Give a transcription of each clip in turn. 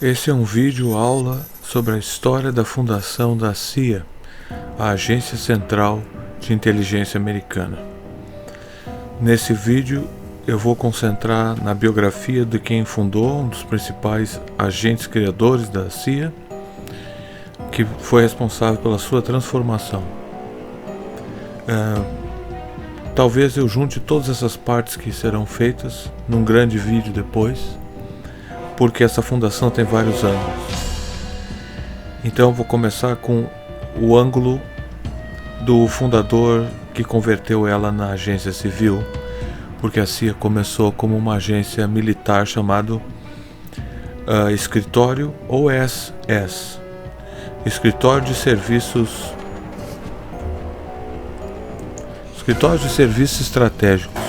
Esse é um vídeo aula sobre a história da fundação da CIA, a Agência Central de Inteligência Americana. Nesse vídeo eu vou concentrar na biografia de quem fundou, um dos principais agentes criadores da CIA, que foi responsável pela sua transformação. Talvez eu junte todas essas partes que serão feitas num grande vídeo depois, porque essa fundação tem vários ângulos. Então eu vou começar com o ângulo do fundador que converteu ela na agência civil, porque a CIA começou como uma agência militar chamado Escritório OSS, Escritório de Serviços Estratégicos.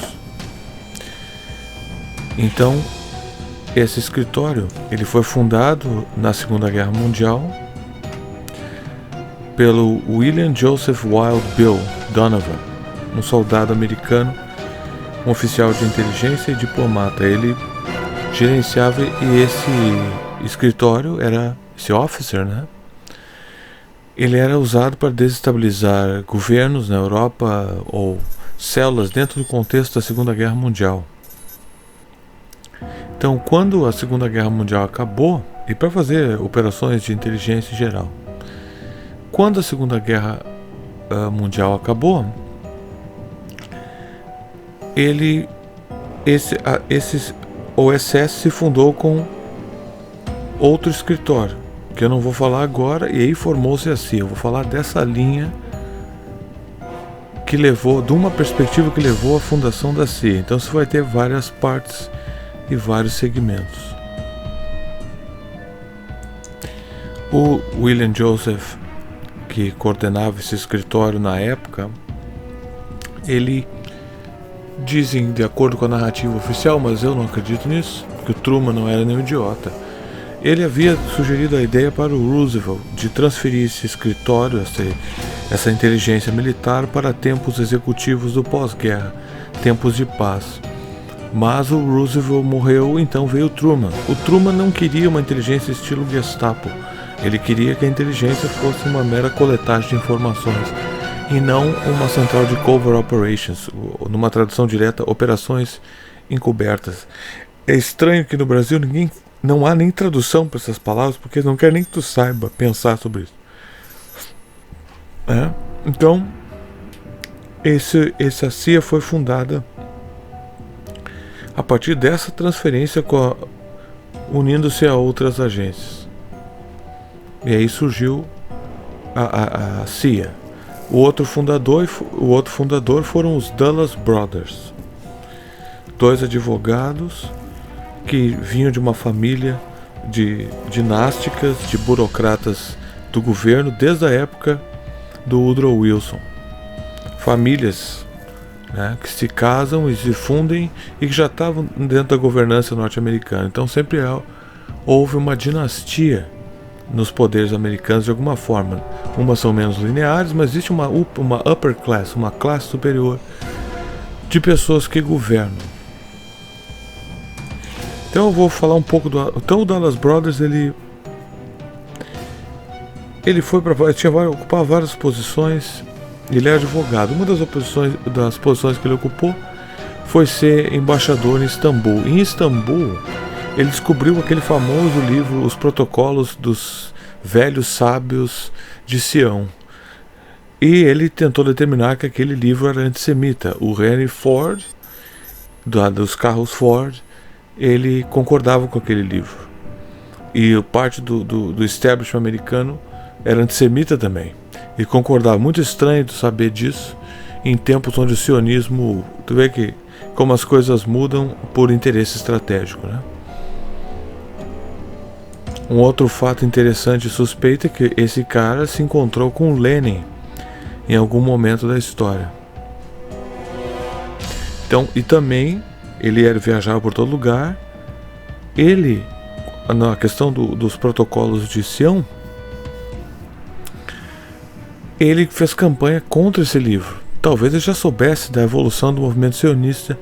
Então, esse escritório ele foi fundado na Segunda Guerra Mundial pelo William Joseph Wild Bill Donovan, um soldado americano, um oficial de inteligência e diplomata. Ele gerenciava, e esse escritório era, esse officer, né? Ele era usado para desestabilizar governos na Europa ou células dentro do contexto da Segunda Guerra Mundial. Então, quando a Segunda Guerra Mundial acabou, e para fazer operações de inteligência em geral, quando a Segunda Guerra Mundial acabou, esse OSS se fundou com outro escritório, que eu não vou falar agora, e aí formou-se a CIA. Eu vou falar dessa linha que levou, de uma perspectiva que levou à fundação da CIA. Então você vai ter várias partes e vários segmentos. O William Joseph, que coordenava esse escritório na época, ele, dizem de acordo com a narrativa oficial, mas eu não acredito nisso, porque o Truman não era nenhum idiota. Ele havia sugerido a ideia para o Roosevelt de transferir esse escritório, essa inteligência militar, para tempos executivos do pós-guerra, tempos de paz. Mas o Roosevelt morreu, então veio o Truman. O Truman não queria uma inteligência estilo Gestapo. Ele queria que a inteligência fosse uma mera coletagem de informações e não uma central de covert operations, numa tradução direta, operações encobertas. É estranho que no Brasil não há nem tradução para essas palavras, porque não quer nem que tu saiba pensar sobre isso. Então, essa CIA foi fundada a partir dessa transferência, unindo-se a outras agências. E aí surgiu a CIA. O outro fundador foram os Dulles Brothers, dois advogados que vinham de uma família de dinásticas, de burocratas do governo desde a época do Woodrow Wilson. Famílias, né, que se casam e se fundem e que já estavam dentro da governança norte-americana. Então sempre houve uma dinastia nos poderes americanos de alguma forma. Umas são menos lineares, mas existe uma upper class, uma classe superior de pessoas que governam. Então eu vou falar um pouco Então o Dulles Brothers ele ocupava várias posições. Ele é advogado. Uma das posições que ele ocupou foi ser embaixador em Istambul. Em Istambul, ele descobriu aquele famoso livro, Os Protocolos dos Velhos Sábios de Sião. E ele tentou determinar que aquele livro era antissemita. O Henry Ford, dos carros Ford, ele concordava com aquele livro. E parte do establishment americano era antissemita também. E concordava. Muito estranho de saber disso em tempos onde o sionismo, tu vê que como as coisas mudam por interesse estratégico, né? Um outro fato interessante e suspeito é que esse cara se encontrou com Lenin em algum momento da história. Então, e também ele viajava por todo lugar. Ele, na questão dos protocolos de Sião, ele fez campanha contra esse livro. Talvez ele já soubesse da evolução do movimento sionista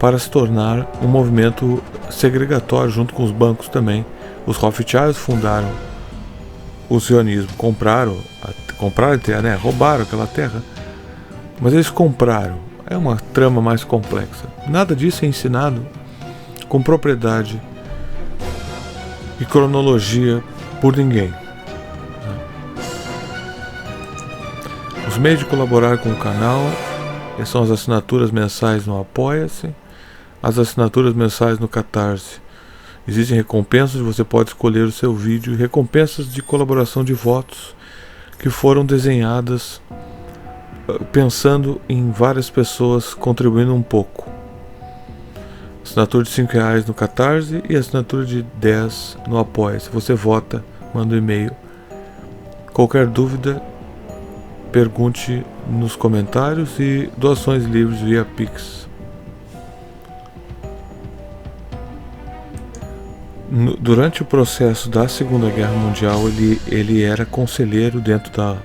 para se tornar um movimento segregatório junto com os bancos também, Os Rothschilds fundaram o sionismo, compraram a terra, né? Roubaram aquela terra, mas eles compraram. É uma trama mais complexa. Nada disso é ensinado com propriedade e cronologia por ninguém. Os meios de colaborar com o canal são as assinaturas mensais no Apoia-se, as assinaturas mensais no Catarse. Existem recompensas, você pode escolher o seu vídeo, e recompensas de colaboração de votos que foram desenhadas pensando em várias pessoas contribuindo um pouco. Assinatura de R$5 no Catarse e assinatura de 10 no Apoia-se. Você vota, manda um e-mail. Qualquer dúvida, pergunte nos comentários, e doações livres via Pix. Durante o processo da Segunda Guerra Mundial, ele era conselheiro dentro da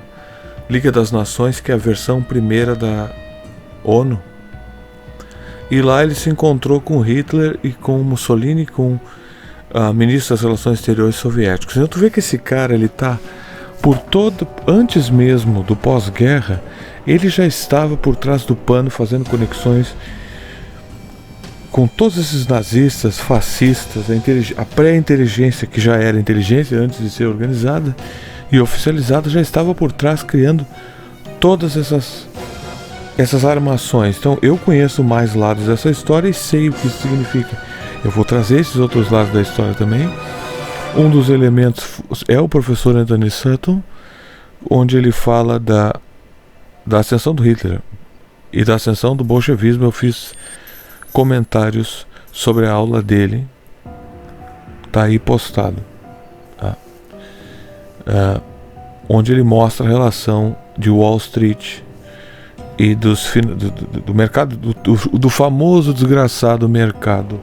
Liga das Nações, que é a versão primeira da ONU. E lá ele se encontrou com Hitler e com Mussolini, com a ministra das Relações Exteriores soviéticos. Então tu vê que esse cara, ele tá por todo, antes mesmo do pós-guerra, ele já estava por trás do pano fazendo conexões com todos esses nazistas, fascistas, a pré-inteligência, que já era inteligência antes de ser organizada e oficializada, já estava por trás criando todas essas armações. Então eu conheço mais lados dessa história e sei o que isso significa. Eu vou trazer esses outros lados da história também. Um dos elementos é o professor Anthony Sutton, onde ele fala da ascensão do Hitler e da ascensão do bolchevismo. Eu fiz comentários sobre a aula dele, tá aí postado, tá? Onde ele mostra a relação de Wall Street e do mercado, do famoso desgraçado mercado,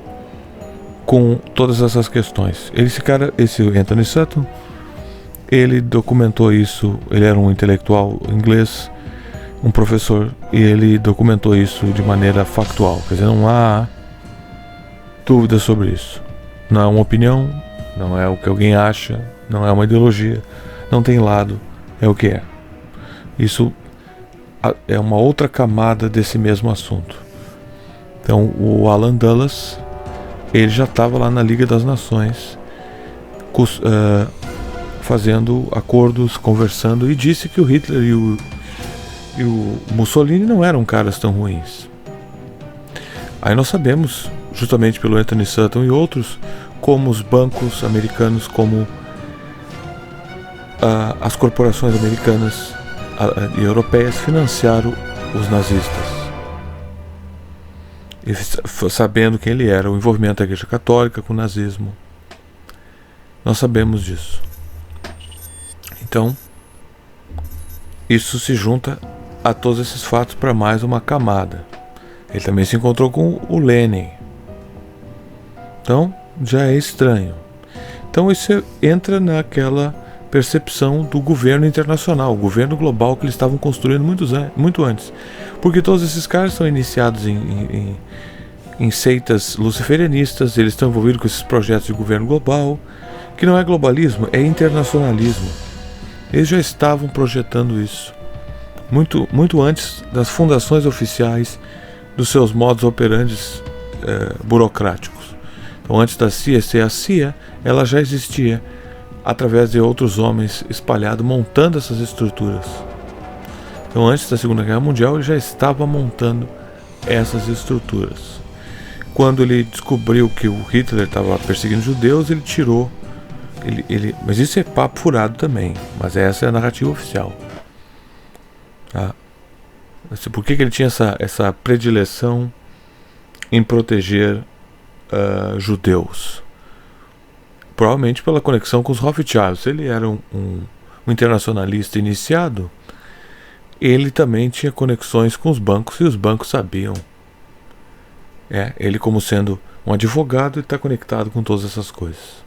com todas essas questões. Esse Anthony Sutton, ele documentou isso. Ele era um intelectual inglês, um professor, e ele documentou isso de maneira factual. Quer dizer, não há dúvida sobre isso. Não é uma opinião, não é o que alguém acha, não é uma ideologia, não tem lado, é o que é. Isso é uma outra camada desse mesmo assunto. Então o Alan Dulles, ele já estava lá na Liga das Nações, fazendo acordos, conversando, e disse que o Hitler e o Mussolini não eram caras tão ruins. Aí nós sabemos, justamente pelo Anthony Sutton e outros, como os bancos americanos, como as corporações americanas e europeias financiaram os nazistas. E sabendo quem ele era, o envolvimento da Igreja Católica com o nazismo, nós sabemos disso. Então, isso se junta a todos esses fatos para mais uma camada. Ele também se encontrou com o Lenin. Então, já é estranho. Então, isso entra naquela percepção do governo internacional, o governo global que eles estavam construindo muito antes. Porque todos esses caras são iniciados em seitas luciferianistas, eles estão envolvidos com esses projetos de governo global, que não é globalismo, é internacionalismo. Eles já estavam projetando isso muito antes das fundações oficiais, dos seus modos operandes burocráticos. Então, antes da CIA ser a CIA, ela já existia através de outros homens espalhados, montando essas estruturas. Então, antes da Segunda Guerra Mundial, ele já estava montando essas estruturas. Quando ele descobriu que o Hitler estava perseguindo judeus, ele tirou. Mas isso é papo furado também. Mas essa é a narrativa oficial. Tá? Por que ele tinha essa predileção em proteger judeus? Provavelmente pela conexão com os Rothschilds. Ele era um internacionalista iniciado. Ele também tinha conexões com os bancos, e os bancos sabiam. Ele, como sendo um advogado, está conectado com todas essas coisas.